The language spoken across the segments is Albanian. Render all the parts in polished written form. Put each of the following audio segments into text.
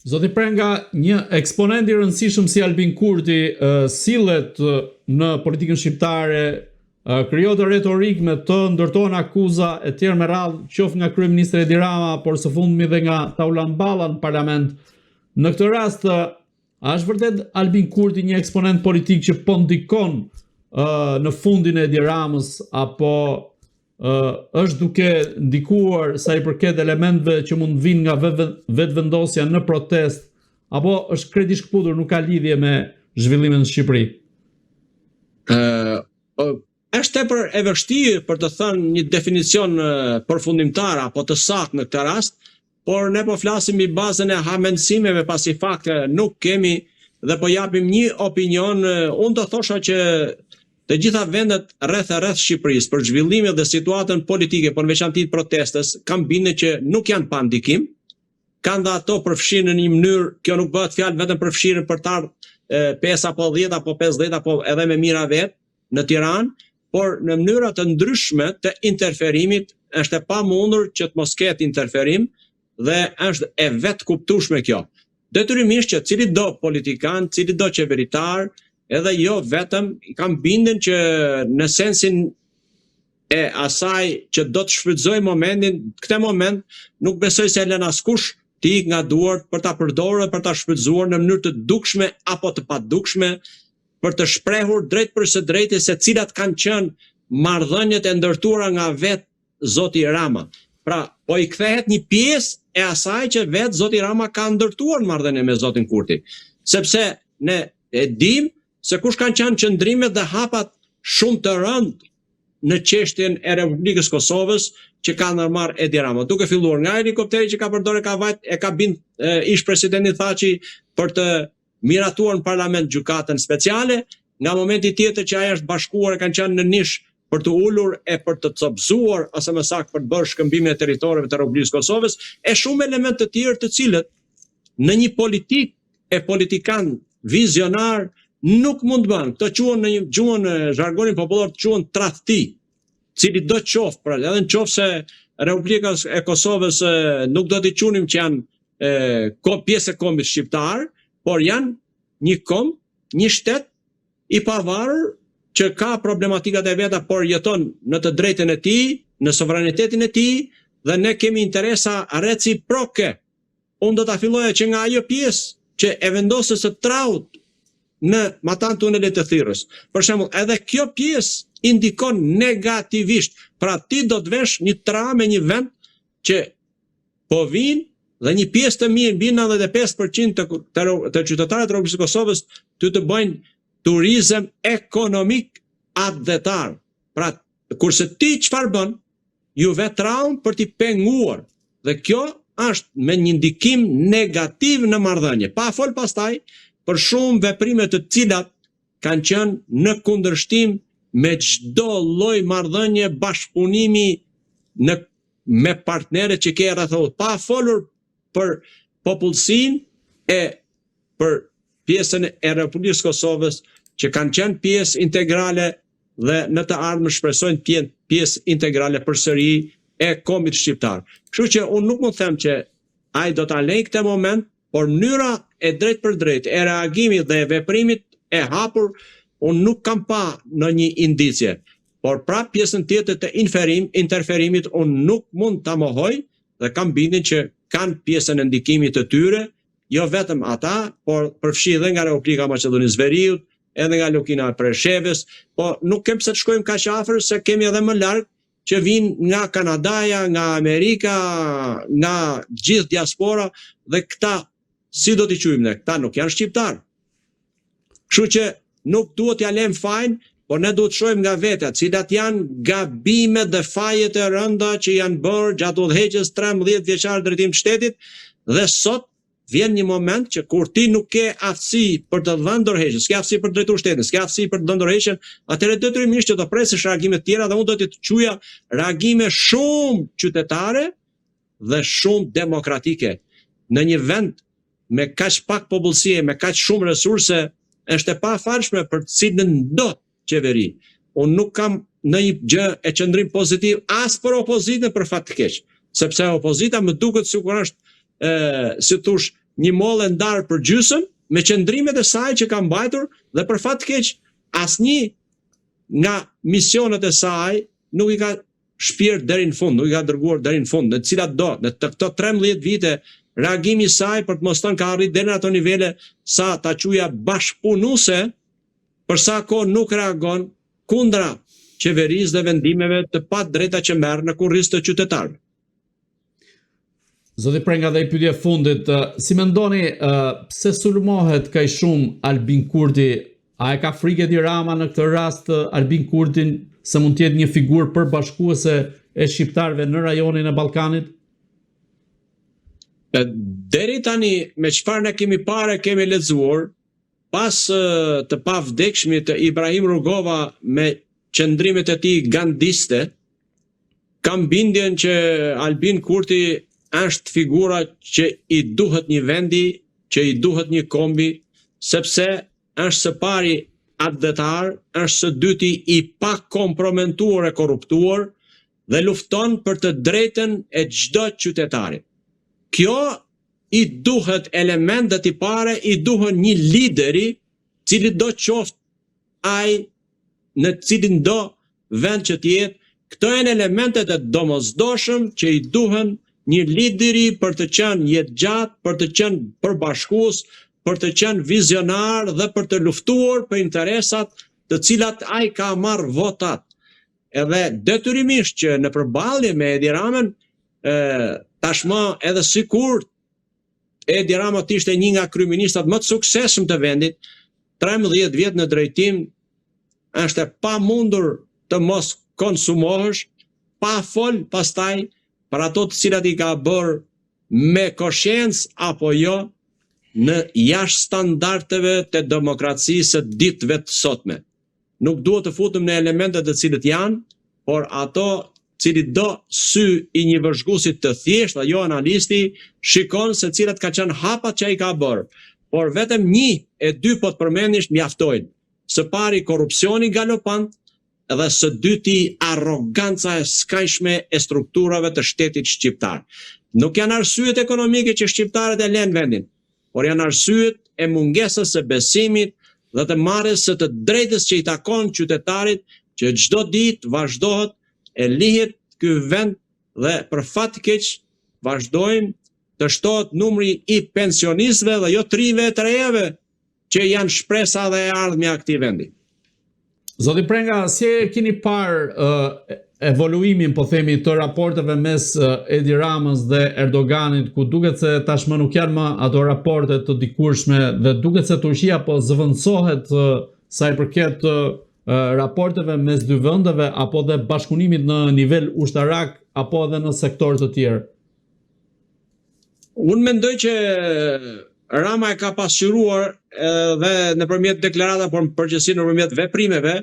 Zoti Prenga, një eksponent i rëndësishëm si Albin Kurti sillet në politikën shqiptare, krijohet retorik me të, ndërtohen akuza e tjerë me radhë, qoftë nga kryeministri Edi Rama, por së fundmi dhe nga Taula Mballa në parlament. Në këtë rast, a është vërtet Albin Kurti një eksponent politik që po ndikon në fundin e Edi Ramës, apo është duke ndikuar sa i përket elementeve që mund vinë nga vetëvendosja në protest, apo është kredi shkëputur, nuk ka lidhje me zhvillimin në Shqipëri? Është tepër e vështirë për të thënë një definicion përfundimtar apo të saktë në këtë rast, por ne po flasim mbi bazën e hamendësimeve pasi fakte nuk kemi dhe po japim një opinion. Unë do thosha që të gjitha vendet rreth Shqipërisë për zhvillimin dhe situatën politike, por në veçantë protestës, kam bindje që nuk janë pa ndikim. Kanë dhe ato përfshirë në një mënyrë, kjo nuk bëhet fjalë vetëm përfshirë për të ardhur 5 apo 10 apo 50 apo edhe me mira vetë në Tiranë, por në mënyra të ndryshme të interferimit. Është e pamundur që të mos ketë interferim dhe është e vetë kuptueshme kjo. Detyrimisht që cili do politikan, cili do qeveritar, edhe jo vetëm, kam bindjen që në sensin e asaj që do të shfrytëzoj momentin, këtë moment nuk besoj se lën askush të ikë nga duart për ta përdorur dhe për ta shfrytëzuar në mënyrë të dukshme apo të padukshme, për të shprehur drejt për së drejti se cilat kanë qenë marrëdhëniet e ndërtuara nga vetë zoti Rama. Pra, po i kthehet një pjesë e asaj që vetë zoti Rama ka ndërtuar marrëdhënie me zotin Kurti, sepse ne e dim se kush kanë qenë qëndrimet dhe hapat shumë të rëndë në çështjen e Republikës Kosovës që ka ndërmarr Edi Rama, duke filluar nga helikopteri që ka përdorur e ka bind ish presidenti Thaçi për të miratuar në parlament gjykatën speciale, nga momenti tjetër që ajo është bashkuar kanë qenë në nish për të ulur e për të copëzuar, ose më saktë për të bërë shkëmbimin e territoreve të Republikës Kosovës, e shumë elemente të tjerë të cilët në një politik e politikan vizionar nuk mund të bënë. Këto quhen në një gjuhën e zhargonin popullor quhen tradhti, cili do të qoftë, pra edhe në qoftë se Republika e Kosovës nuk do t'i qunim që janë pjesë e kombit shqiptar, por janë një komb, një shtet i pavarur që ka problematikat e veta, por jeton në të drejtën e tij, në sovranitetin e tij, dhe ne kemi interesa reciproke. Unë do ta filloja që nga ajo pjesë që e vendosë së traut në matan tunelit të Thirrës. Për shembull, edhe kjo pjesë indikon negativisht. Pra ti do të vesh një tra me një vend që po vinë dhe një pjesë të mirë, mbi 95% të qytetarët e Republikës së Kosovës të bëjnë turizëm ekonomik atdhetar. Pra, kurse ti çfarë bën? Ju vetraun për t'i penguar. Dhe kjo është me një ndikim negativ në marrëdhënie. Pa fol pastaj për shumë veprime të cilat kanë qenë në kundërshtim me çdo lloj marrëdhënie, bashkëpunimi me partnerët që ke rreth, pa folur për popullsinë e për pjesën e Republikës Kosovës që kanë qenë pjesë integrale dhe në të ardhmen shpresojnë të jenë pjesë integrale përsëri e kombit shqiptar. Kështu që unë nuk mund të them që ai do ta lejë këtë moment, por mënyra e drejtë për drejtë e reagimit dhe e veprimit e hapur, unë nuk kam pa në një indicje. Por prap pjesën tjetër të interferimit unë nuk mund ta mohoj dhe kam bindjen që kanë pjesën e ndikimit të tyre, jo vetëm ata, por përfshi edhe nga Republika e Maqedonisë Veriut, edhe nga Lukina e Preshevës, po nuk kem pse të shkojmë kaq afër, se kemi edhe më larg që vinë nga Kanadaja, nga Amerika, nga gjithë diaspora, dhe këta si do t'i quajmë ne? Këta nuk janë shqiptar. Kështu që nuk duhet t'ja lëm fajin, por ne duhet të shohim nga vetja, cilat janë gabimet dhe fajet e rënda që janë bërë gjatë udhëheqjes 13 vjeçar drejtim të shtetit, dhe sot vjen një moment që kur ti nuk ke aftësi për të dhënë dorëheqjen, s'ke aftësi për të drejtuar shtetin, s'ke aftësi për të dhënë dorëheqjen, atëherë detyrimisht që do presësh reagime të tjera, dhe unë do të quaja reagime shumë qytetare dhe shumë demokratike. Në një vend me kaq pak popullsi, me kaq shumë resurse, është e pafalshme për të cilën do qeveri. Unë nuk kam në një gjë e qëndrim pozitiv as për opozitën për fat të keq, sepse opozita më duket sikur është si thosh një mollë ndarë për gjysmë me qëndrimet e saj që ka mbajtur dhe për fat të keq asnjë nga misionet e saj nuk i ka shpirt deri në fund, nuk i ka dërguar deri në fund, në të cilat do, në këto 13 vite reagimi i saj për të mos thënë ka arrit deri në ato nivele sa ta quaja bashkëpunuese, për sa kohë nuk reagon kundra qeverisë dhe vendimeve të padrejta që merr në kurriz të qytetarëve. Zoti Prenga, dhe i pyetje fundit, si mendoni pse sulmohet kaq shumë Albin Kurti? A e ka frikë Edi Rama në këtë rast Albin Kurtin se mund të jetë një figurë përbashkuese e shqiptarëve në rajonin e Ballkanit? Deri tani me çfarë ne kemi parë, kemi lexuar, pas të pavdekshmit të Ibrahim Rugova me qëndrimet e tij gandiste, kam bindjen që Albin Kurti është figura që i duhet një vendi, që i duhet një kombi, sepse është së pari atdetar, është së dyti i pa kompromentuar e korruptuar dhe lufton për të drejtën e çdo qytetari. Kjo i duhet elementet i pare, i duhet një lideri, cili do qoftë ai në cilin do vend që t'jetë. Këto janë elementet e domosdoshëm që i duhen një lideri për të qenë jetëgjatë, për të qenë përbashkues, për të qenë vizionar dhe për të luftuar për interesat të cilat ai ka marrë votat. Edhe detyrimisht që në përballje me Edi Ramën, tashmë edhe sikur Edi Rama ishte një nga kryeministat më të suksesshëm të vendit, 13 vjet në drejtim, është e pamundur të mos konsumohesh, pa fol pastaj për ato të cilat i ka bërë me koshiencë apo jo në jashtë standardeve të demokracisë së ditëve të sotme. Nuk duhet të futem në elementet të cilët janë, por ato cili do sy i një vëzhguesit të thjeshtë, jo analisti, shikon se cilat ka qenë hapat që ai ka bërë. Por vetëm 1 e 2 po të përmendish mjaftojnë. Së pari korrupsioni galopant dhe së dyti arroganca e skajshme e strukturave të shtetit shqiptar. Nuk janë arsyet ekonomike që shqiptarët e lënë vendin, por janë arsyet e mungesës së besimit dhe të marrjes së të drejtës që i takon qytetarit, që çdo ditë vazhdohet e lihet ky vend dhe për fat të keq vazhdojnë të shtohet numri i pensionistëve dhe jo trive e trejeve që janë shpresa dhe e ardhmja e këtij vendi. Zoti Prenga, si e keni parë evoluimin, po themi, të raporteve mes Edi Ramës dhe Erdoganit, ku duket se tashmë nuk janë më ato raporte të dikurshme dhe duket se Turqia po zëvendësohet sa i përket raporteve mes dy vendeve apo dhe bashkëpunimit në nivel ushtarak apo edhe në sektorë të tjerë? Unë mendoj që Rama e ka pasqyruar dhe nëpërmjet deklarata, por përgjithësi nëpërmjet veprimeve,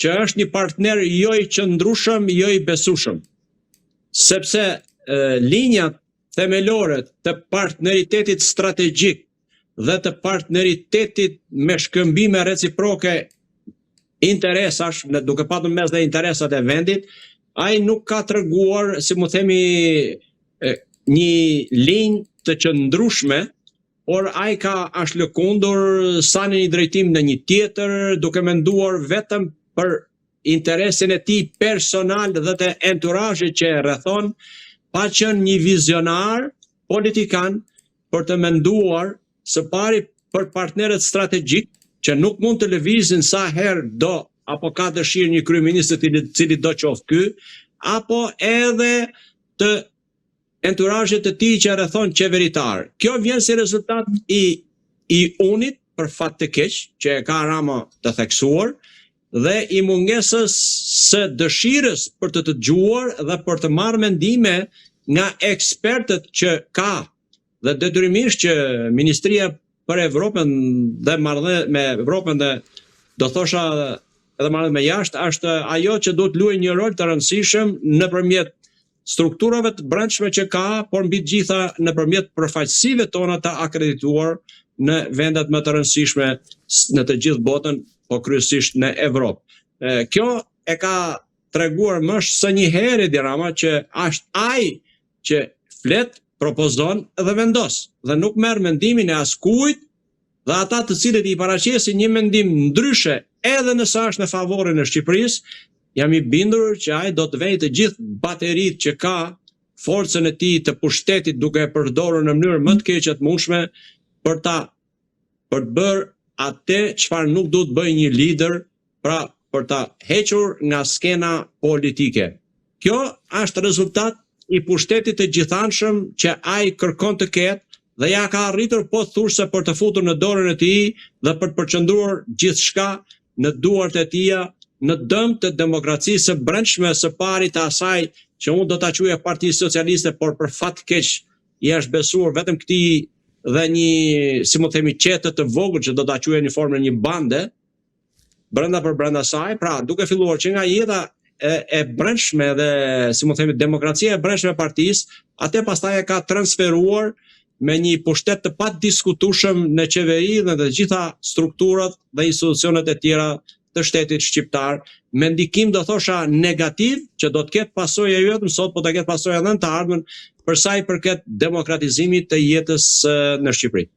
që është një partner jo i qëndrueshëm, jo i besueshëm. Sepse linjat themelore të partneritetit strategjik dhe të partneritetit me shkëmbime reciproke interesash, duke patur mes dhe interesat e vendit, ai nuk ka treguar, si mu themi, një linjë të qëndrueshme, por ai ka ashlëkundur sa në një drejtim në një tjetër, duke menduar vetëm për interesin e tij personal dhe të enturazhit që e rrethon, pa qenë një vizionar politikan për të menduar së pari për partnerët strategjik që nuk mund të lëvizin sa herë do apo ka dëshirë një kryeminist i cili do qoftë ky, apo edhe të enturazhit të tij që rrethon qeveritar. Kjo vjen si rezultat i unit për fat të keq që e ka Rama të theksuar dhe i mungesës së dëshirës për të dëgjuar dhe për të marrë mendime nga ekspertët që ka dhe detyrimisht që Ministria për Evropën dhe marrëdhënie me Evropën dhe do thosha edhe marrëdhënie me jashtë është ajo që duhet luajë një rol të rëndësishëm nëpërmjet strukturave të brendshme që ka, por mbi të gjitha nëpërmjet përfaqësive tona të akredituar në vendet më të rëndësishme në të gjithë botën, po kryesisht në Evropë. Kjo e ka treguar më së një herë Edi Rama që është ai që flet propozon dhe vendos, dhe nuk merr mendimin e askujt, dhe ata të cilët i paraqesin një mendim ndryshe edhe nëse është në favorin e Shqipërisë, jam i bindur që ai do të vejë të gjithë bateritë që ka, forcën e tij të pushtetit duke e përdorur në mënyrë më të keqe të mundshme për të bërë atë çfarë nuk duhet bëjë një lider, pra për ta hequr nga skena politike. Kjo është rezultat i pushtetit të gjithanshëm që ai kërkon të ketë dhe ja ka arritur pothuajse për të futur në dorën e tij dhe për të përqendruar gjithçka në duart e tij në dëm të demokracisë së brendshme së pari të asaj që unë do ta quaja Partia Socialiste, por për fat keq i është besuar vetëm këtij dhe një, si më themi, qete të vogël që do ta quajë në formën një bande brenda saj, pra duke filluar që nga jeta e brendshme dhe, si më themi, demokracia e brendshme e partisë, atë pastaj e ka transferuar me një pushtet të padiskutueshëm në qeveri dhe të gjitha strukturat dhe institucionet e tjera të shtetit shqiptar, me ndikim do thosha negativ që do të ketë pasojë jo vetëm sot, po të ketë pasojë edhe në të ardhmen për sa i përket demokratizimit të jetës në Shqipëri.